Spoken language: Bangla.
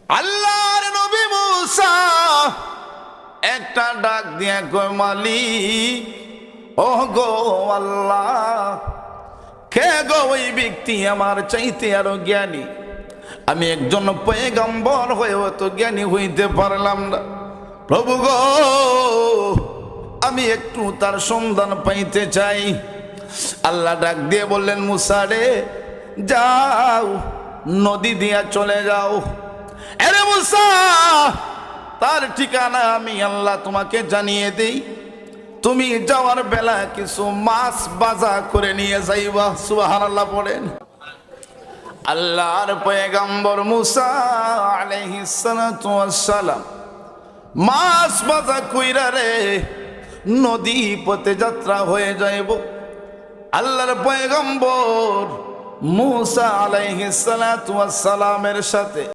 আল্লাহর নবী মুসা একটা ডাক দিয়ে কয়, মালিক ও গো আল্লাহ, কে গো ওই ব্যক্তি আমার চাইতে আরো জ্ঞানী? আমি একজন পয়গম্বর হয়েও তো জ্ঞানী হইতে পারলাম না। প্রভু গো, আমি একটু তার সন্ধান পাইতে চাই। আল্লাহ ডাক দিয়ে বললেন, মুসা রে, যাও নদী দিয়া চলে যাও। আরে মুসা, তার ঠিকানা আমি আল্লাহ তোমাকে জানিয়ে দেই। তুমি যাওয়ার বেলা কিছু মাছ বাজা করে নিয়ে যাইবা। সুবহানাল্লাহ পড়েন। আল্লাহর পয়গম্বর মুসা আলাইহিস সালাতু ওয়াস সালাম মাছ বাজা কইরা রে নদী পথে যাত্রা হয়ে যাইব। আল্লাহর পয়গম্বর মুসা আলাইহিস সালাতু ওয়াস সালামের সাথে